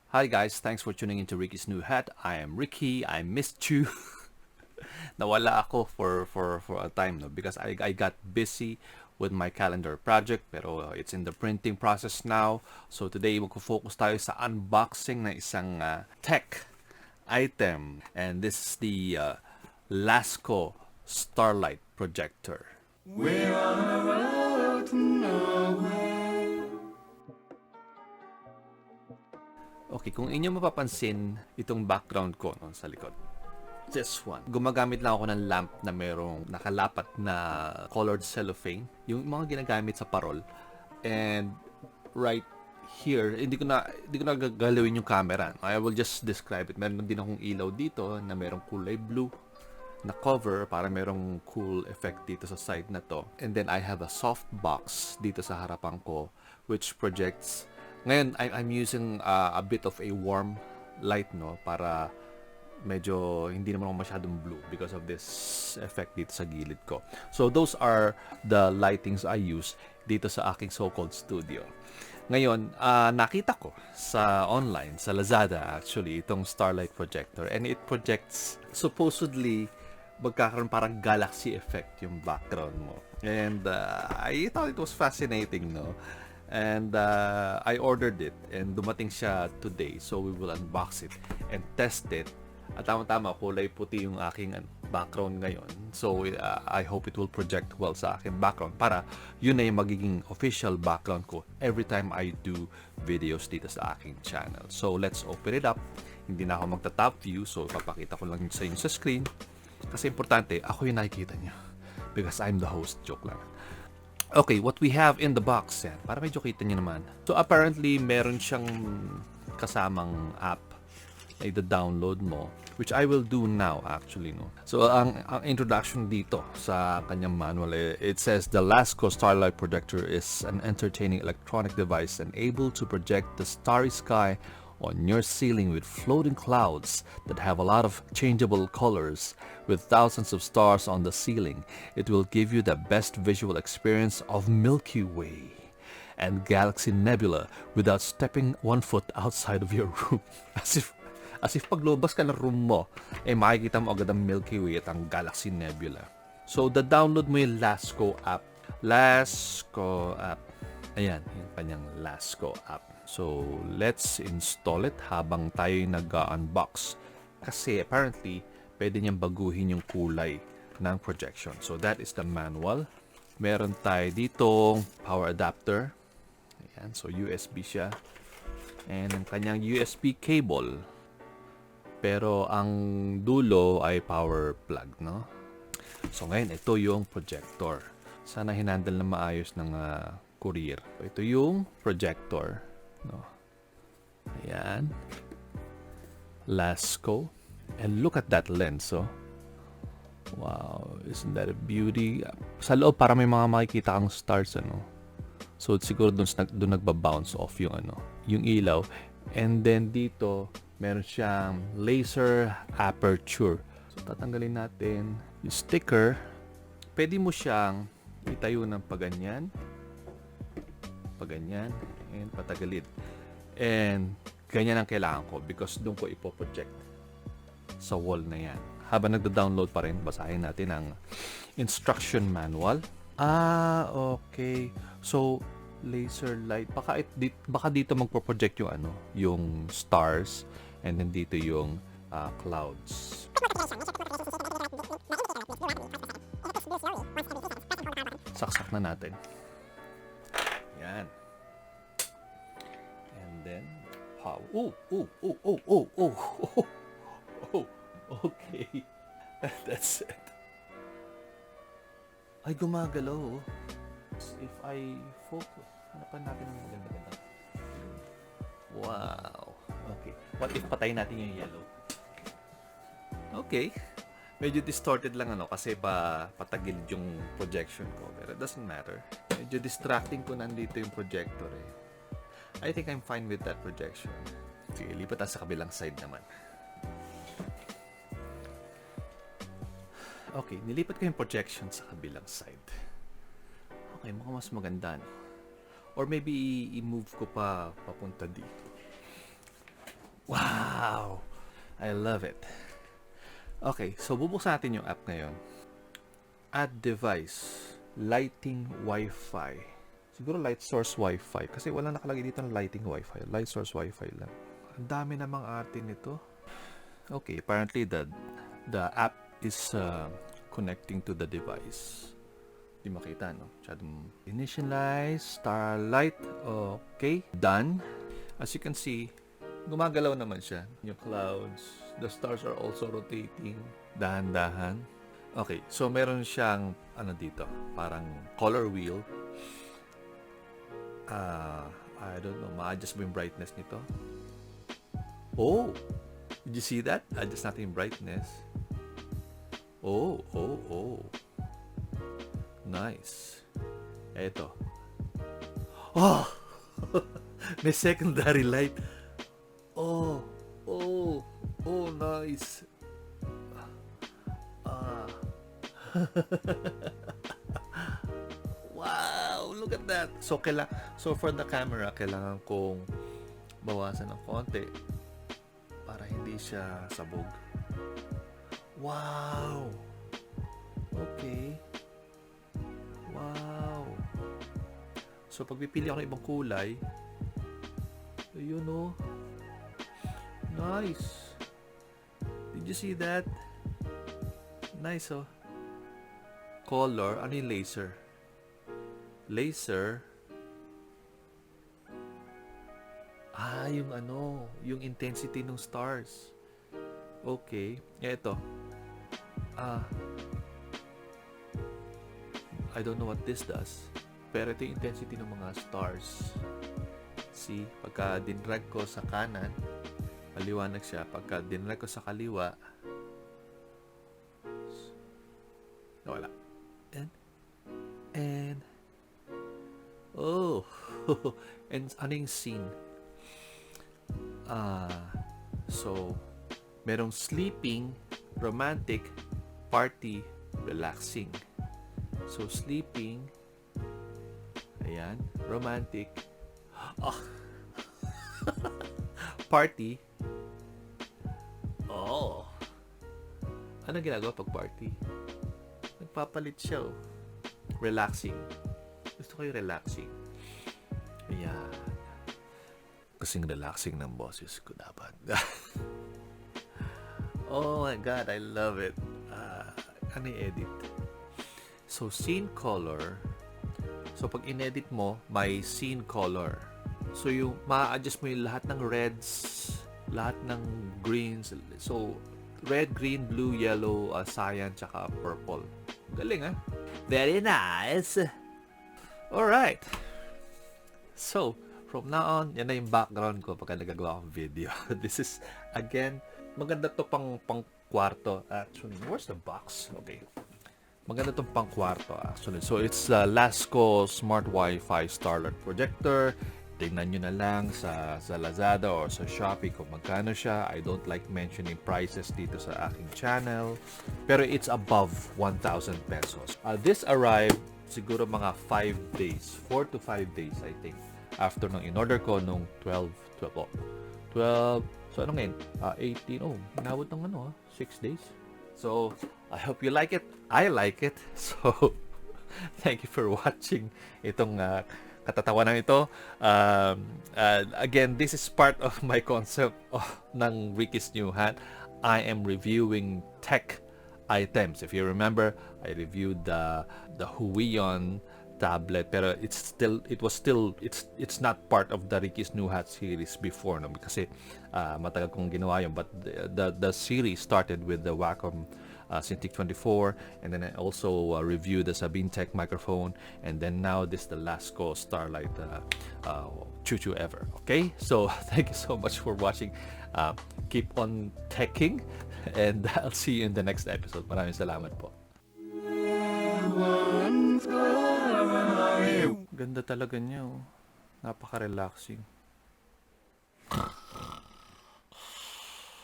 Hi guys, thanks for tuning into Ricky's New Hat. I am Ricky. I missed you. Nawala ako for a time no because I got busy with my calendar project pero it's in the printing process now. So today magfo-focus tayo sa unboxing ng isang tech item, and this is the Lasco Starlight Projector. We're on a road to nowhere. Okay, kung inyo mapapansin itong background ko no, sa likod. This one. Gumagamit lang ako ng lamp na merong nakalapat na colored cellophane. Yung mga ginagamit sa parol. And right here, hindi ko na gagalawin yung camera. I will just describe it. Meron din akong ilaw dito na merong kulay blue na cover para merong cool effect dito sa side na to. And then I have a soft box dito sa harapan ko which projects. Ngayon, I'm using a bit of a warm light no para medyo hindi naman ako masyadong blue because of this effect dito sa gilid ko. So those are the lightings I use dito sa aking so-called studio. Ngayon, nakita ko sa online, sa Lazada actually, itong Starlight Projector, and it projects supposedly magkakaroon parang galaxy effect yung background mo. And I thought it was fascinating, no? And I ordered it and dumating siya today. So we will unbox it and test it. At tama-tama, kulay puti yung aking background ngayon. So I hope it will project well sa aking background para yun na yung magiging official background ko every time I do videos dito sa aking channel. So let's open it up. Hindi na ako magta-top view, so papakita ko lang sa inyo sa screen. Kasi importante, ako yung nakikita nyo. Because I'm the host. Joke lang. Okay, what we have in the box yan. Para medyo kita nyo naman. So apparently, meron siyang kasamang app na i-download mo, which I will do now actually. No? So ang introduction dito sa kanyang manual, it says the Lasco Starlight Projector is an entertaining electronic device and able to project the starry sky on your ceiling with floating clouds that have a lot of changeable colors. With thousands of stars on the ceiling, it will give you the best visual experience of Milky Way and Galaxy Nebula without stepping 1 foot outside of your room. As if paglobas ka ng room mo, makikita mo agad ang Milky Way at ang Galaxy Nebula. So, download mo yung Lasco app. Lasco app. Ayan, yung kanyang Lasco app. So, let's install it habang tayo nag-unbox. Kasi apparently, pwede niyang baguhin yung kulay ng projection. So, that is the manual. Meron tayo ditong power adapter. Ayan, so USB siya. And ang kanyang USB cable. Pero ang dulo ay power plug, no? So, ngayon, ito yung projector. Sana hinandle na maayos ng courier. Ito yung projector. No. Ayan. Lasco. And look at that lens, oh. Wow, isn't that a beauty? Sa loob para may mga makikita kang stars, ano. So siguro doon nagba-bounce off yung yung ilaw. And then dito, meron siyang laser aperture. So tatanggalin natin yung sticker. Pwede mo siyang itayo ng paganyan. Paganyan. And patagilid. And ganyan ang kailangan ko because doon ko ipoproject sa wall na yan. Habang nagda-download pa rin, basahin natin ang instruction manual. Okay. So, laser light. Baka dito magpo-project yung yung stars, and then dito yung clouds. Saksak na natin. Yan. And then, power. Okay. That's it. Ay, gumagalaw. If I focus, hanapan natin ang maganda-ganda. Wow. Okay. What if patayin natin yung yellow? Okay. Medyo distorted lang kasi patagilid yung projection ko. Pero it doesn't matter. Medyo distracting ko nandito yung projector eh. I think I'm fine with that projection. Sige, lipat sa kabilang side naman. Okay, nilipat ko yung projection sa kabilang side. Okay, mukhang mas maganda, no? Or maybe i-move ko pa papunta dito. Wow! I love it. Okay, so bubuksan natin yung app ngayon. Add device. Lighting Wi-Fi. Siguro light source Wi-Fi. Kasi wala nakalagay dito ng lighting Wi-Fi. Light source Wi-Fi lang. Ang dami namang atin nito. Okay, apparently the app is connecting to the device. Di makita, no? Initialize, Starlight. Okay, done. As you can see, gumagalaw naman siya. Yung clouds, the stars are also rotating. Dahan-dahan. Okay, so meron siyang, dito, parang color wheel. I don't know, ma-adjust mo yung brightness nito. Oh! Did you see that? Adjust natin yung brightness. Oh. Nice. Eto. Oh! May secondary light. Oh, nice. Wow, look at that. So for the camera, kailangan kong bawasan ng konti para hindi siya sabog. Wow. Okay. Wow. So pag pipili ako ng ibang kulay, ayun oh. Nice. Did you see that? Nice oh. Color, ano yung laser? Laser. Yung intensity ng stars. Okay. Ito. I don't know what this does. Pero ito yung intensity ng mga stars. See, pagka dinrag ko sa kanan, maliwanag siya. Pagka dinrag ko sa kaliwa, wala. And oh, and ano yung scene? So, merong sleeping, romantic, party, relaxing. So, sleeping, ayan, romantic, party, ano ginagawa pag party? Nagpapalit siya, oh. Relaxing. Gusto ko yung relaxing. Ayan. Kasing relaxing ng boses ko dapat. Oh my God, I love it. Ano i-edit? So, scene color. So, pag in-edit mo, may scene color. So, yung ma-adjust mo yung lahat ng reds, lahat ng greens. So, red, green, blue, yellow, cyan, tsaka purple. Galing, Very nice. Alright. So, from now on, yan na yung background ko pagka nagagawa akong video. This is, again, maganda to pang kwarto. Actually, where's the box? Okay. Maganda tong pang kwarto, actually. So, it's Lasco Smart Wi-Fi Starlight Projector. Tingnan nyo na lang sa Lazada or sa Shopee kung magkano siya. I don't like mentioning prices dito sa aking channel. Pero it's above 1,000 pesos. This arrived siguro mga 5 days. 4 to 5 days, I think. After nung in-order ko nung 12. So, ano ngayon? 18. Oh, inabot ng 6 days. So, I hope you like it. I like it. So, thank you for watching itong katatawanan ito. Again, this is part of my concept ng Ricky's New Hat. I am reviewing tech items. If you remember, I reviewed the Huion tablet, pero it's not part of the Ricky's New Hat series before, no? Kasi matagal kong ginawa yun, but the series started with the Wacom Cintiq 24, and then I also reviewed the Sabine Tech microphone, and then now this the Lasco Starlight Choo Ever. Okay, so thank you so much for watching. Keep on teching, and I'll see you in the next episode. Maraming salamat po. Ganda talaga niya, oh. Napaka-relaxing.